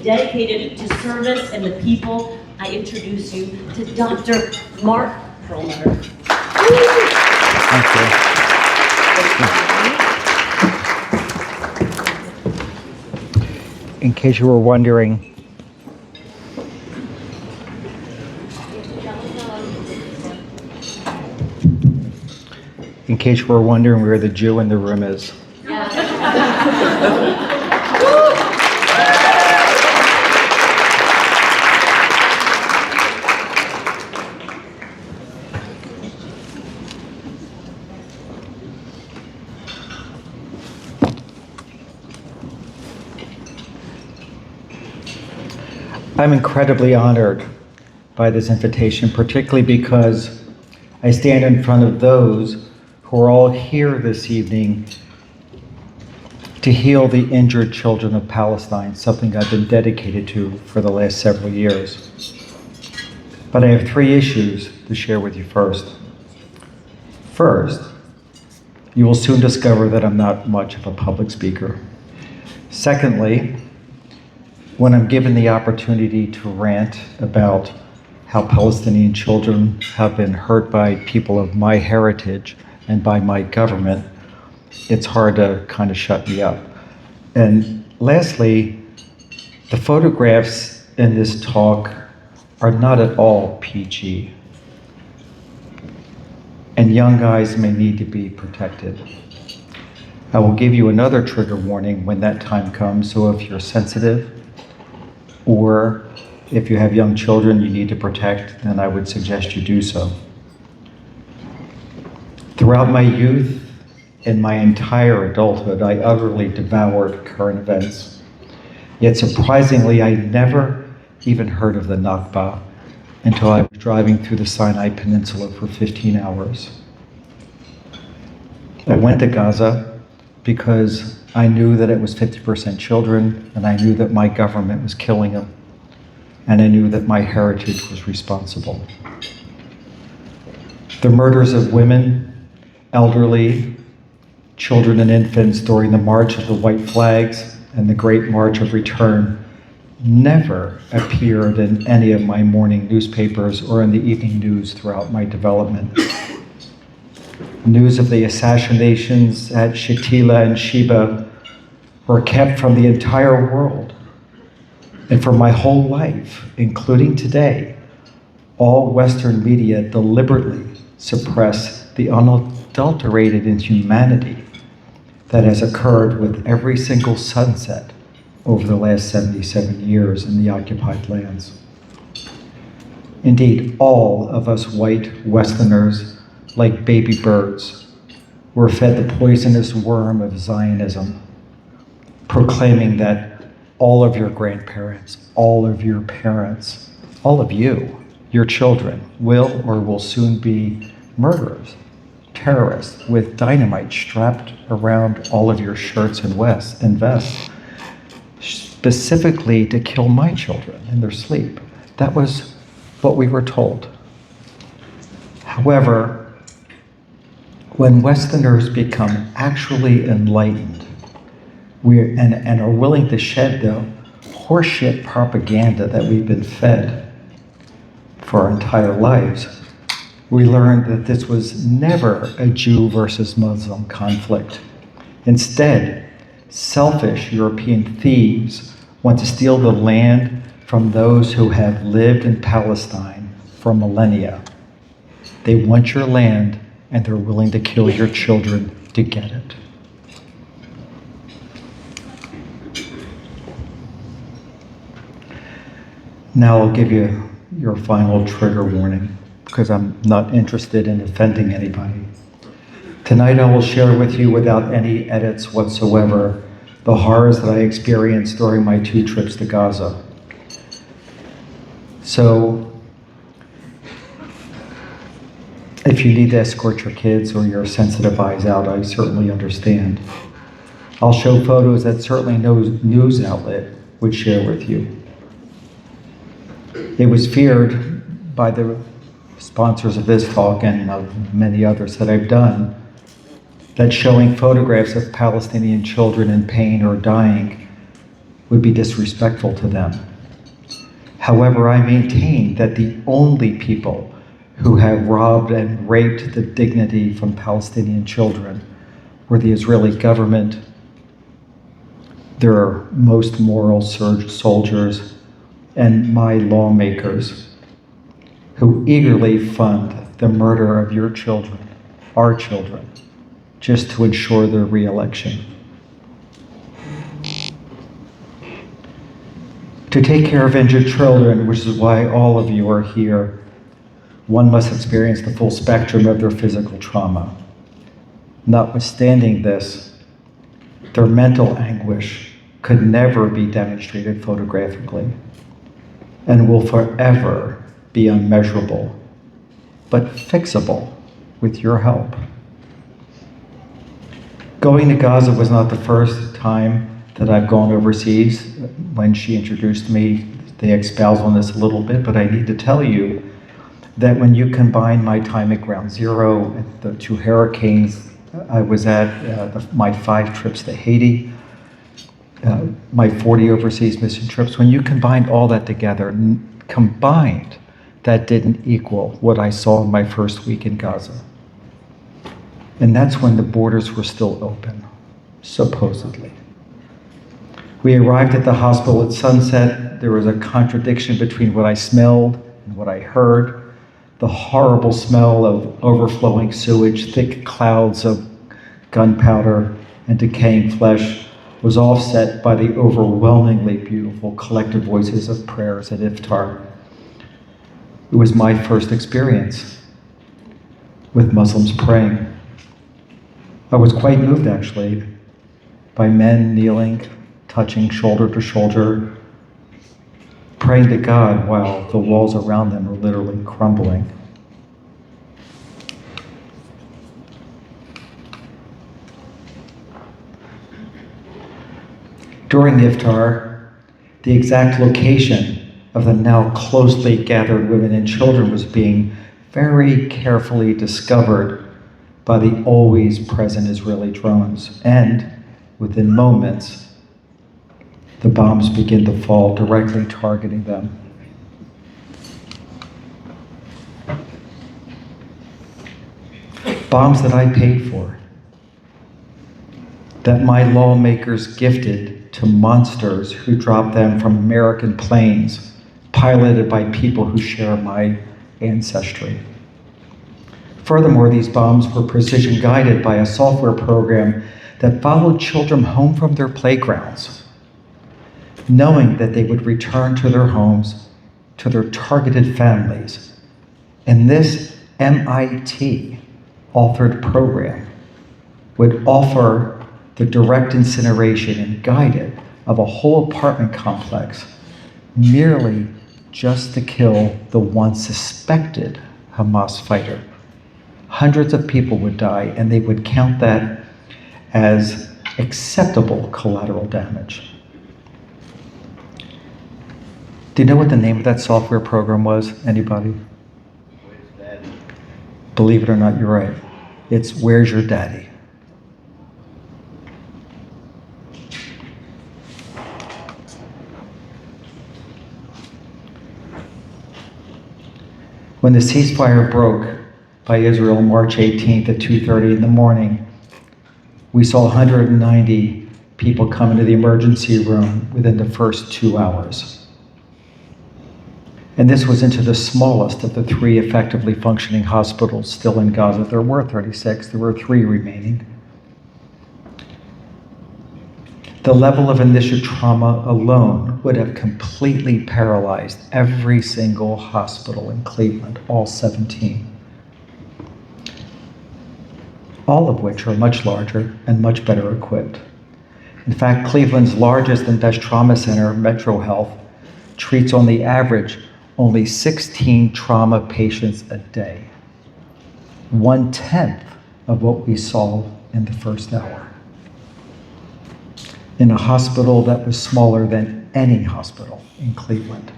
dedicated to service and the people, I introduce you to Dr. Mark Perlmutter. Thank you. In case you were wondering, where the Jew in the room is. I'm incredibly honored by this invitation, particularly because I stand in front of those who are all here this evening to heal the injured children of Palestine, something I've been dedicated to for the last several years. But I have 3 issues to share with you first. First, you will soon discover that I'm not much of a public speaker. Secondly, when I'm given the opportunity to rant about how Palestinian children have been hurt by people of my heritage and by my government, it's hard to kind of shut me up. And lastly, the photographs in this talk are not at all PG. And young guys may need to be protected. I will give you another trigger warning when that time comes, so if you're sensitive or if you have young children you need to protect, then I would suggest you do so. Throughout my youth and my entire adulthood, I utterly devoured current events. Yet surprisingly, I never even heard of the Nakba until I was driving through the Sinai Peninsula for 15 hours. I went to Gaza because I knew that it was 50% children, and I knew that my government was killing them, and I knew that my heritage was responsible. The murders of women, elderly, children and infants during the March of the White Flags and the Great March of Return never appeared in any of my morning newspapers or in the evening news throughout my development. News of the assassinations at Shatila and Sheba were kept from the entire world. And for my whole life, including today, all Western media deliberately suppress the unadulterated inhumanity that has occurred with every single sunset over the last 77 years in the occupied lands. Indeed, all of us white Westerners, like baby birds, were fed the poisonous worm of Zionism, proclaiming that all of your grandparents, all of your parents, all of you, your children, will or will soon be murderers, terrorists with dynamite strapped around all of your shirts and vests, specifically to kill my children in their sleep. That was what we were told. However, when Westerners become actually enlightened and are willing to shed the horseshit propaganda that we've been fed for our entire lives, we learned that this was never a Jew versus Muslim conflict. Instead, selfish European thieves want to steal the land from those who have lived in Palestine for millennia. They want your land, and they're willing to kill your children to get it. Now I'll give you your final trigger warning, because I'm not interested in offending anybody. Tonight I will share with you, without any edits whatsoever, the horrors that I experienced during my 2 trips to Gaza. So, if you need to escort your kids or your sensitive eyes out, I certainly understand. I'll show photos that certainly no news outlet would share with you. It was feared by the sponsors of this talk and of many others that I've done that showing photographs of Palestinian children in pain or dying would be disrespectful to them. However, I maintain that the only people who have robbed and raped the dignity from Palestinian children were the Israeli government, their most moral soldiers, and my lawmakers who eagerly fund the murder of your children, our children, just to ensure their re-election. To take care of injured children, which is why all of you are here, one must experience the full spectrum of their physical trauma. Notwithstanding this, their mental anguish could never be demonstrated photographically and will forever be unmeasurable, but fixable with your help. Going to Gaza was not the first time that I've gone overseas. When she introduced me, they espoused on this a little bit, but I need to tell you that when you combine my time at Ground Zero, at the 2 hurricanes I was at, my 5 trips to Haiti, my 40 overseas mission trips, when you combine all that together, combined, that didn't equal what I saw in my first week in Gaza. And that's when the borders were still open, supposedly. We arrived at the hospital at sunset. There was a contradiction between what I smelled and what I heard. The horrible smell of overflowing sewage, thick clouds of gunpowder and decaying flesh was offset by the overwhelmingly beautiful collective voices of prayers at iftar. It was my first experience with Muslims praying. I was quite moved, actually, by men kneeling, touching shoulder to shoulder, praying to God while the walls around them are literally crumbling. During the iftar, the exact location of the now closely gathered women and children was being very carefully discovered by the always present Israeli drones, and within moments, the bombs begin to fall, directly targeting them. Bombs that I paid for, that my lawmakers gifted to monsters who dropped them from American planes, piloted by people who share my ancestry. Furthermore, these bombs were precision guided by a software program that followed children home from their playgrounds, knowing that they would return to their homes, to their targeted families. And this MIT authored program would offer the direct incineration and guided of a whole apartment complex merely just to kill the one suspected Hamas fighter. Hundreds of people would die, and they would count that as acceptable collateral damage. Do you know what the name of that software program was? Anybody? Believe it or not, you're right. It's Where's Your Daddy? When the ceasefire broke by Israel March 18th at 2:30 in the morning, we saw 190 people come into the emergency room within the first 2 hours. And this was into the smallest of the 3 effectively functioning hospitals still in Gaza. There were 36, there were 3 remaining. The level of initial trauma alone would have completely paralyzed every single hospital in Cleveland, all 17. All of which are much larger and much better equipped. In fact, Cleveland's largest and best trauma center, Metro Health, treats on the average only 16 trauma patients a day, 1/10 of what we saw in the first hour, in a hospital that was smaller than any hospital in Cleveland.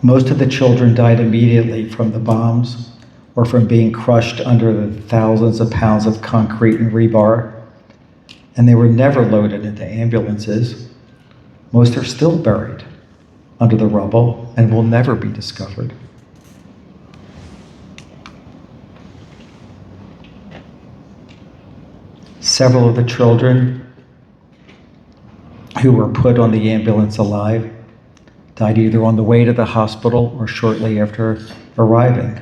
Most of the children died immediately from the bombs, or from being crushed under the thousands of pounds of concrete and rebar, and they were never loaded into ambulances. Most are still buried under the rubble and will never be discovered. Several of the children who were put on the ambulance alive died either on the way to the hospital or shortly after arriving.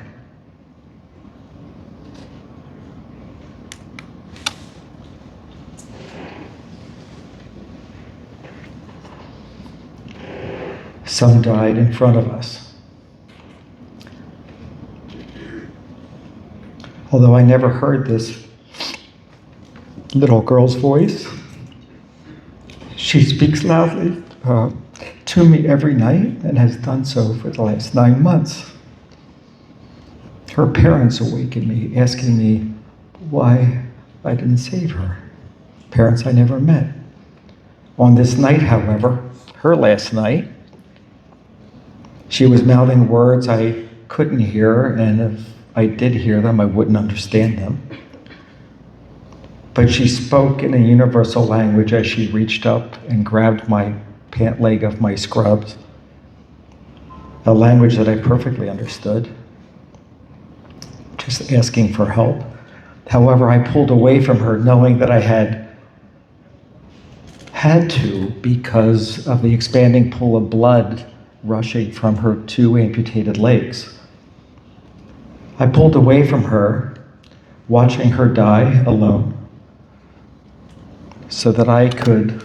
Some died in front of us. Although I never heard this little girl's voice, she speaks loudly to me every night and has done so for the last 9 months. Her parents awakened me, asking me why I didn't save her. Parents I never met. On this night, however, her last night, she was mouthing words I couldn't hear, and if I did hear them, I wouldn't understand them. But she spoke in a universal language as she reached up and grabbed my pant leg of my scrubs, a language that I perfectly understood, just asking for help. However, I pulled away from her knowing that I had to because of the expanding pool of blood rushing from her 2 amputated legs. I pulled away from her, watching her die alone, so that I could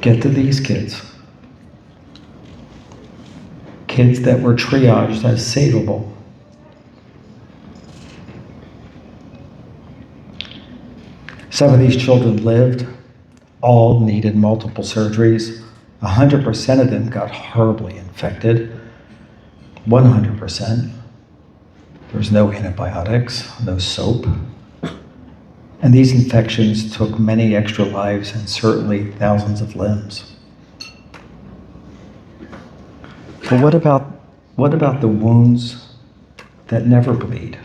get to these kids. Kids that were triaged as savable. Some of these children lived, all needed multiple surgeries. 100% of them got horribly infected. 100%. There's no antibiotics, no soap. And these infections took many extra lives and certainly thousands of limbs. But what about the wounds that never bleed?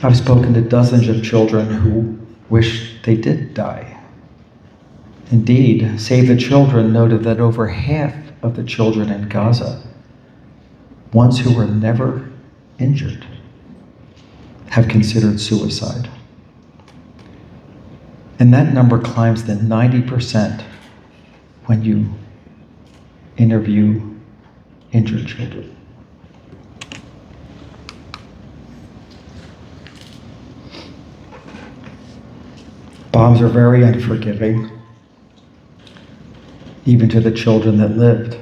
I've spoken to dozens of children who wish they did die. Indeed, Save the Children noted that over half of the children in Gaza, ones who were never injured, have considered suicide. And that number climbs to 90% when you interview injured children. Bombs are very unforgiving, even to the children that lived.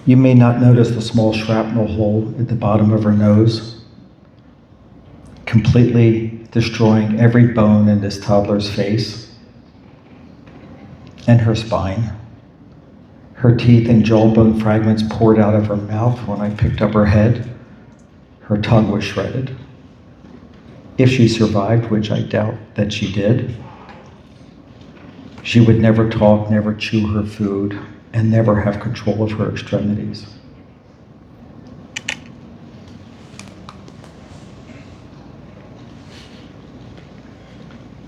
You may not notice the small shrapnel hole at the bottom of her nose, completely destroying every bone in this toddler's face and her spine. Her teeth and jawbone fragments poured out of her mouth when I picked up her head. Her tongue was shredded. If she survived, which I doubt that she did, she would never talk, never chew her food, and never have control of her extremities.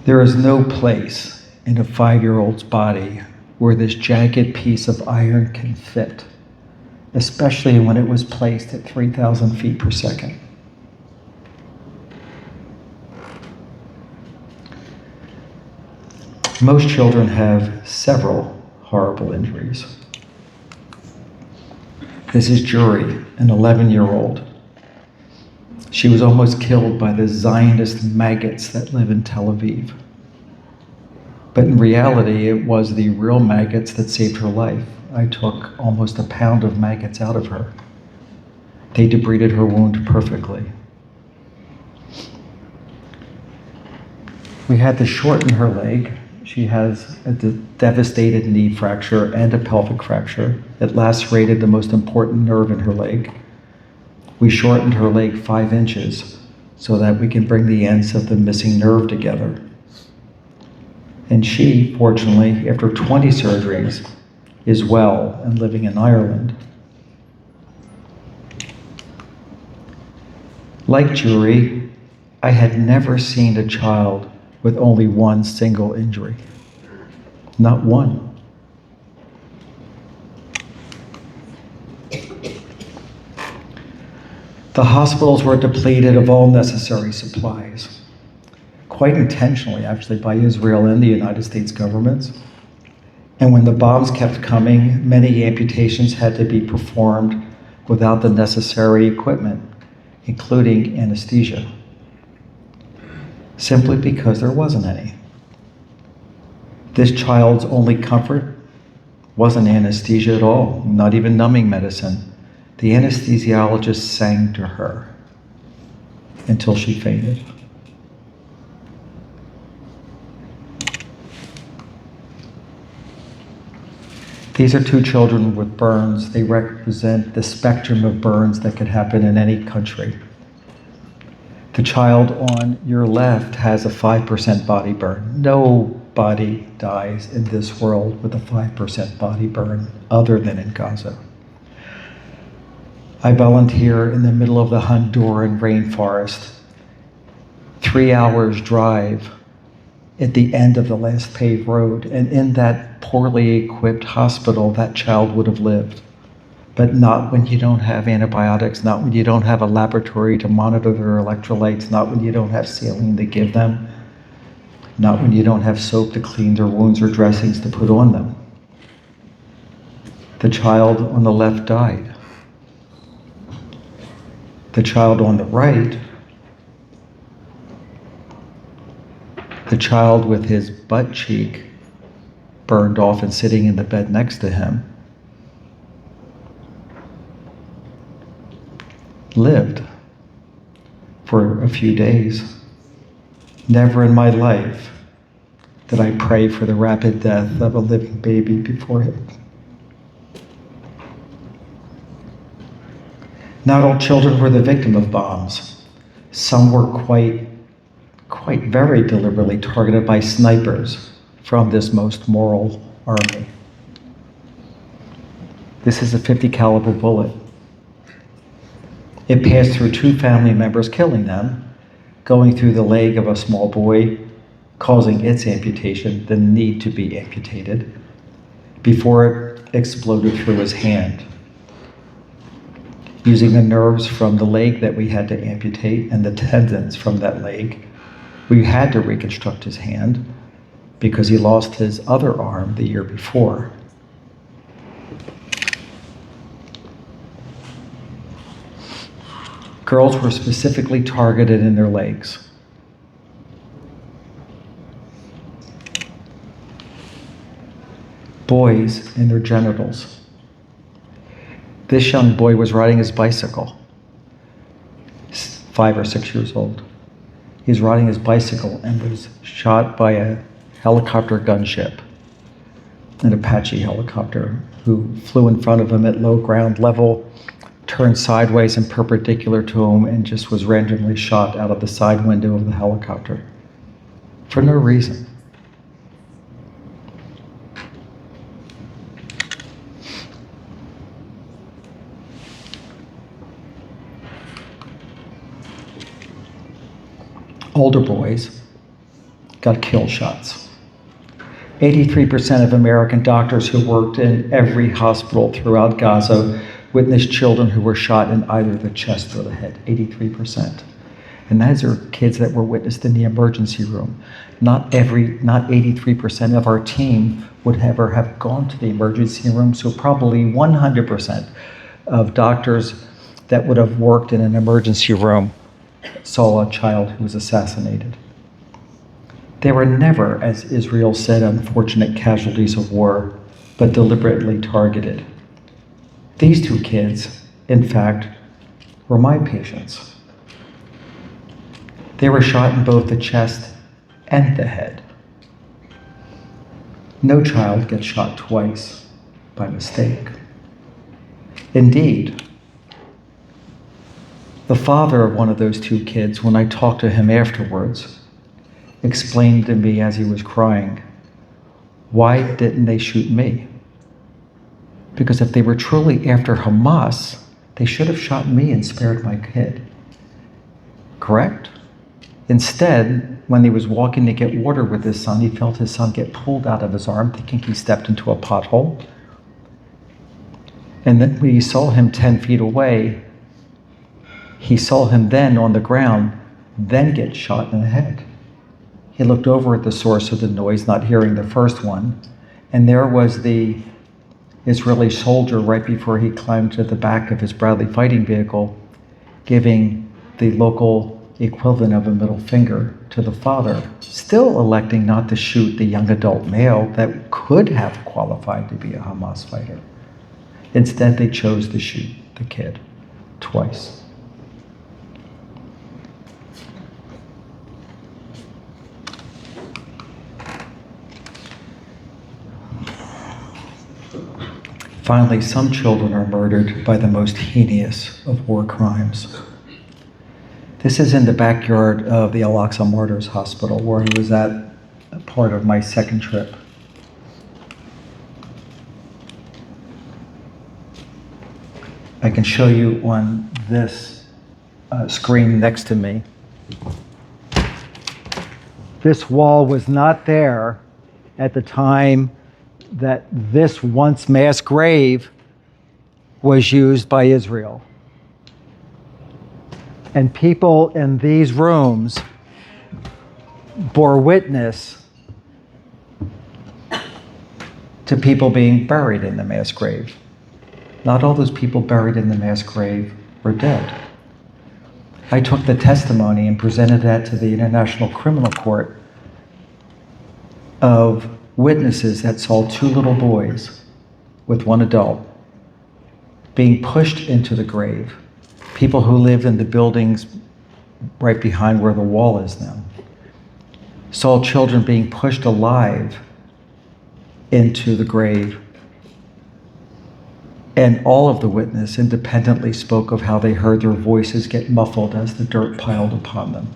There is no place in a 5-year-old's body where this jagged piece of iron can fit, especially when it was placed at 3,000 feet per second. Most children have several horrible injuries. This is Juri, an 11-year-old. She was almost killed by the Zionist maggots that live in Tel Aviv. But in reality, it was the real maggots that saved her life. I took almost a pound of maggots out of her. They debrided her wound perfectly. We had to shorten her leg. She has a devastated knee fracture and a pelvic fracture. It lacerated the most important nerve in her leg. We shortened her leg 5 inches so that we can bring the ends of the missing nerve together. And she, fortunately, after 20 surgeries, is well and living in Ireland. Like Jury, I had never seen a child with only one single injury. Not one. The hospitals were depleted of all necessary supplies, quite intentionally, actually, by Israel and the United States governments. And when the bombs kept coming, many amputations had to be performed without the necessary equipment, including anesthesia, simply because there wasn't any. This child's only comfort wasn't anesthesia at all, not even numbing medicine. The anesthesiologist sang to her until she fainted. These are two children with burns. They represent the spectrum of burns that could happen in any country. The child on your left has a 5% body burn. Nobody dies in this world with a 5% body burn other than in Gaza. I volunteer in the middle of the Honduran rainforest, 3 hours drive at the end of the last paved road, and in that poorly equipped hospital, that child would have lived. But not when you don't have antibiotics, not when you don't have a laboratory to monitor their electrolytes, not when you don't have saline to give them, not when you don't have soap to clean their wounds or dressings to put on them. The child on the left died. The child on the right, the child with his butt cheek burned off and sitting in the bed next to him, lived for a few days. Never in my life did I pray for the rapid death of a living baby before him. Not all children were the victim of bombs. Some were quite very deliberately targeted by snipers from this most moral army. This is a .50 caliber bullet. It passed through 2 family members, killing them, going through the leg of a small boy, causing its amputation, the need to be amputated, before it exploded through his hand. Using the nerves from the leg that we had to amputate and the tendons from that leg, we had to reconstruct his hand because he lost his other arm the year before. Girls were specifically targeted in their legs. Boys in their genitals. This young boy was riding his bicycle, 5 or 6 years old. He was riding his bicycle and was shot by a helicopter gunship, an Apache helicopter, who flew in front of him at low ground level, turned sideways and perpendicular to him, and just was randomly shot out of the side window of the helicopter for no reason. Older boys got kill shots. 83% of American doctors who worked in every hospital throughout Gaza witnessed children who were shot in either the chest or the head, 83%. And those are kids that were witnessed in the emergency room. Not 83% of our team would ever have gone to the emergency room, so probably 100% of doctors that would have worked in an emergency room saw a child who was assassinated. They were never, as Israel said, unfortunate casualties of war, but deliberately targeted. These 2 kids, in fact, were my patients. They were shot in both the chest and the head. No child gets shot twice by mistake. Indeed, the father of one of those 2 kids, when I talked to him afterwards, explained to me as he was crying why didn't they shoot me? Because if they were truly after Hamas, they should have shot me and spared my kid. Correct? Instead, when he was walking to get water with his son, he felt his son get pulled out of his arm, thinking he stepped into a pothole. And then when he saw him 10 feet away, he saw him then on the ground, then get shot in the head. He looked over at the source of the noise, not hearing the first one, and there was the Israeli soldier right before he climbed to the back of his Bradley fighting vehicle, giving the local equivalent of a middle finger to the father, still electing not to shoot the young adult male that could have qualified to be a Hamas fighter. Instead, they chose to shoot the kid twice. Finally, some children are murdered by the most heinous of war crimes. This is in the backyard of the Al-Aqsa Martyrs Hospital, where I was at part of my second trip. I can show you on this screen next to me. This wall was not there at the time that this once mass grave was used by Israel. And people in these rooms bore witness to people being buried in the mass grave. Not all those people buried in the mass grave were dead. I took the testimony and presented that to the International Criminal Court of witnesses that saw two little boys with one adult being pushed into the grave. People who lived in the buildings right behind where the wall is now saw children being pushed alive into the grave. And all of the witnesses independently spoke of how they heard their voices get muffled as the dirt piled upon them.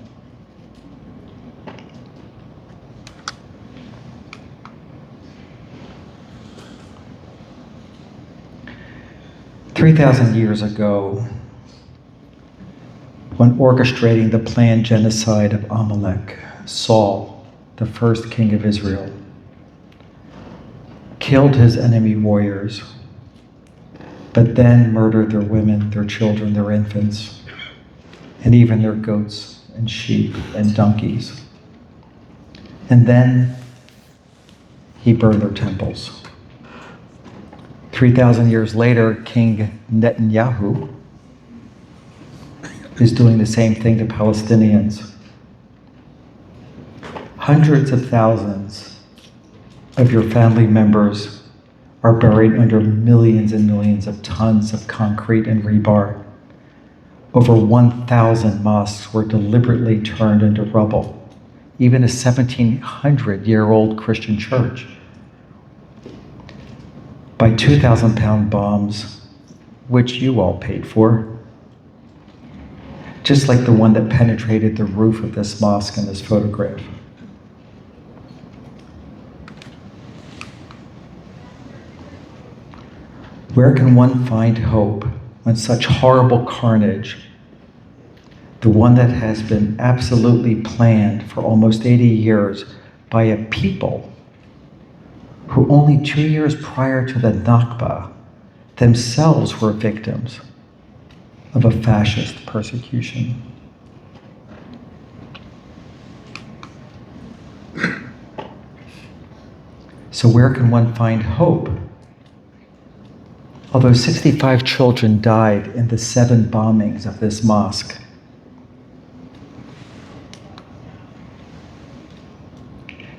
"3,000 years ago, when orchestrating the planned genocide of Amalek, Saul, the first king of Israel, killed his enemy warriors, but then murdered their women, their children, their infants, and even their goats and sheep and donkeys. And then he burned their temples. 3,000 years later, King Netanyahu is doing the same thing to Palestinians. Hundreds of thousands of your family members are buried under millions and millions of tons of concrete and rebar. Over 1,000 mosques were deliberately turned into rubble. Even a 1,700-year-old Christian church. By 2,000-pound bombs, which you all paid for. Just like the one that penetrated the roof of this mosque in this photograph. Where can one find hope when such horrible carnage, the one that has been absolutely planned for almost 80 years by a people who only 2 years prior to the Nakba themselves were victims of a fascist persecution? So where can one find hope? Although 65 children died in the 7 bombings of this mosque,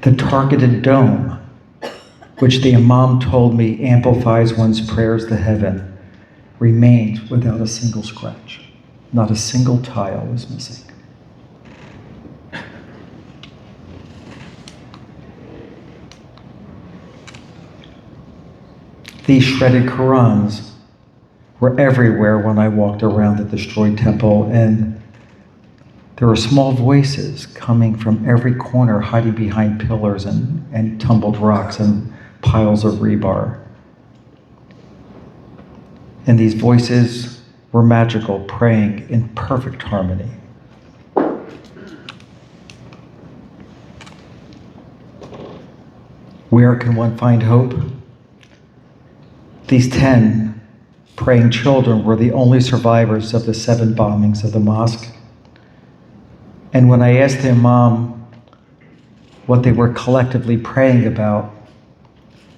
the targeted dome, which the Imam told me amplifies one's prayers to heaven, remained without a single scratch. Not a single tile was missing. These shredded Qurans were everywhere when I walked around the destroyed temple, and There were small voices coming from every corner, hiding behind pillars and tumbled rocks and piles of rebar. And these voices were magical, praying in perfect harmony. Where can one find hope? These 10 praying children were the only survivors of the 7 bombings of the mosque. And when I asked their mom what they were collectively praying about,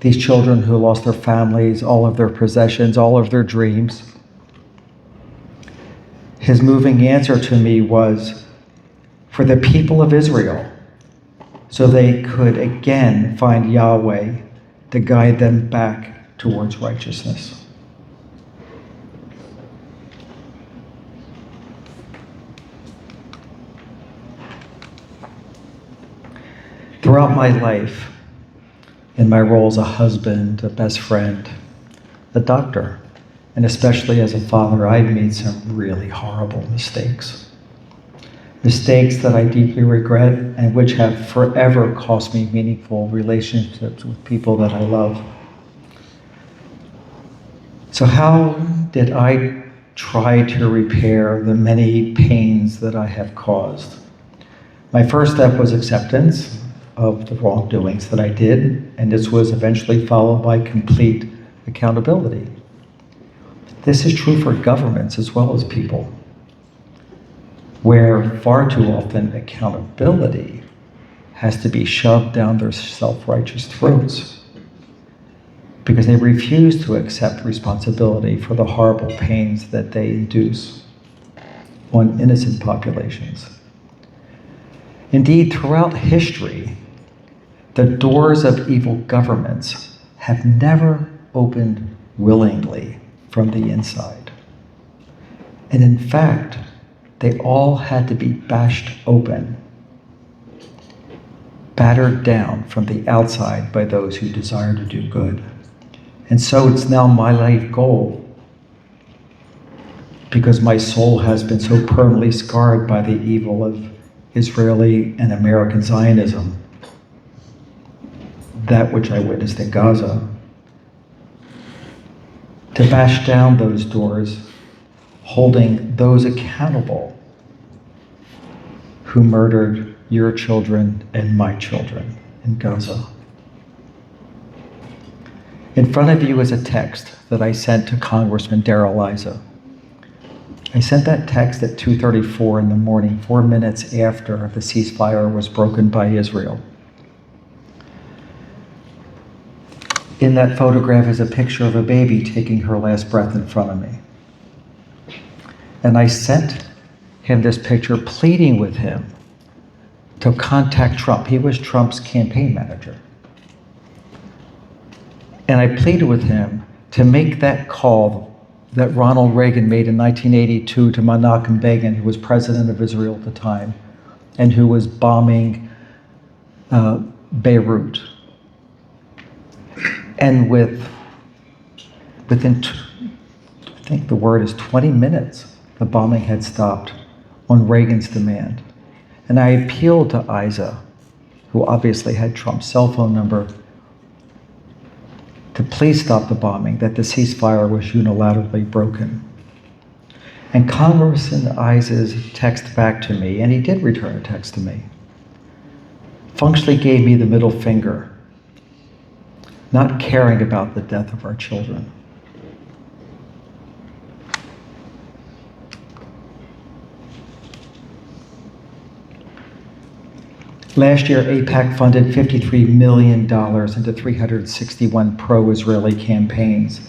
these children who lost their families, all of their possessions, all of their dreams, his moving answer to me was, for the people of Israel, so they could again find Yahweh to guide them back towards righteousness. Throughout my life, in my role as a husband, a best friend, a doctor, and especially as a father, I've made some really horrible mistakes. Mistakes that I deeply regret and which have forever cost me meaningful relationships with people that I love. So how did I try to repair the many pains that I have caused? My first step was acceptance of the wrongdoings that I did, and this was eventually followed by complete accountability. This is true for governments as well as people, where far too often accountability has to be shoved down their self-righteous throats because they refuse to accept responsibility for the horrible pains that they induce on innocent populations. Indeed, throughout history, the doors of evil governments have never opened willingly from the inside. And in fact, they all had to be bashed open, battered down from the outside by those who desire to do good. And so it's now my life goal, because my soul has been so permanently scarred by the evil of Israeli and American Zionism, that which I witnessed in Gaza, to bash down those doors, holding those accountable who murdered your children and my children in Gaza. In front of you is a text that I sent to Congressman Darrell Issa. I sent that text at 2:34 in the morning, 4 minutes after the ceasefire was broken by Israel. In that photograph is a picture of a baby taking her last breath in front of me. And I sent him this picture pleading with him to contact Trump. He was Trump's campaign manager. And I pleaded with him to make that call that Ronald Reagan made in 1982 to Menachem Begin, who was president of Israel at the time, and who was bombing Beirut. And within, I think the word is 20 minutes, the bombing had stopped on Reagan's demand. And I appealed to Issa, who obviously had Trump's cell phone number, to please stop the bombing, that the ceasefire was unilaterally broken. And Congressman Issa's text back to me, and he did return a text to me, functionally gave me the middle finger, not caring about the death of our children. Last year, AIPAC funded $53 million into 361 pro-Israeli campaigns.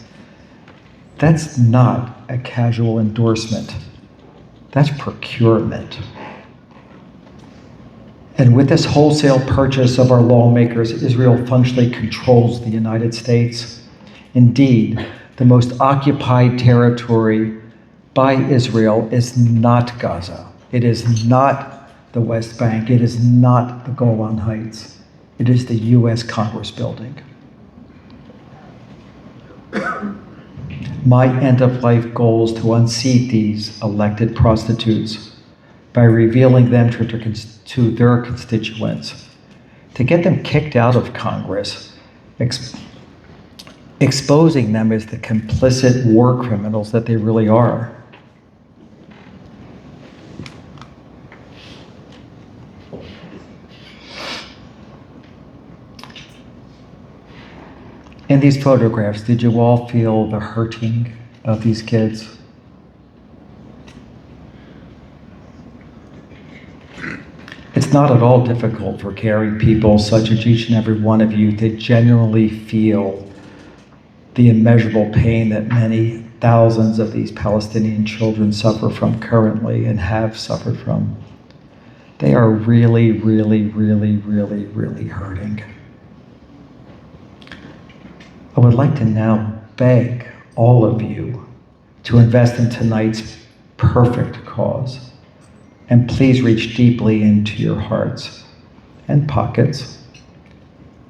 That's not a casual endorsement. That's procurement. And with this wholesale purchase of our lawmakers, Israel functionally controls the United States. Indeed, the most occupied territory by Israel is not Gaza. It is not the West Bank. It is not the Golan Heights. It is the U.S. Congress building. My end-of-life goal is to unseat these elected prostitutes, by revealing them to their constituents, to get them kicked out of Congress, exposing them as the complicit war criminals that they really are. In these photographs, did you all feel the hurting of these kids? It's not at all difficult for caring people such as each and every one of you to genuinely feel the immeasurable pain that many thousands of these Palestinian children suffer from currently and have suffered from. They are really, really, really, really, really hurting. I would like to now beg all of you to invest in tonight's perfect cause. And please reach deeply into your hearts and pockets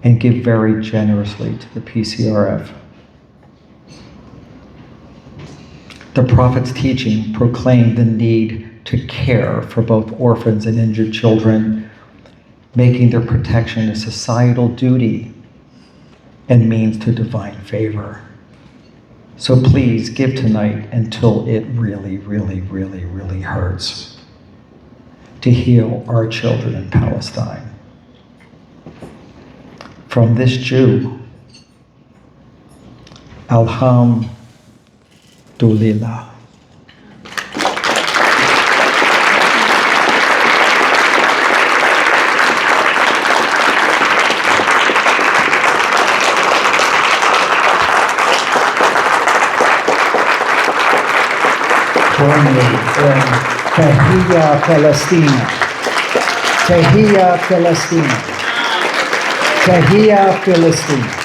and give very generously to the PCRF. The Prophet's teaching proclaimed the need to care for both orphans and injured children, making their protection a societal duty and means to divine favor. So please give tonight until it really, really, really, really hurts to heal our children in Palestine. From this Jew, Alhamdulillah. Tahiyya Palestina. Tahiyya Palestina. Tahiyya Palestina.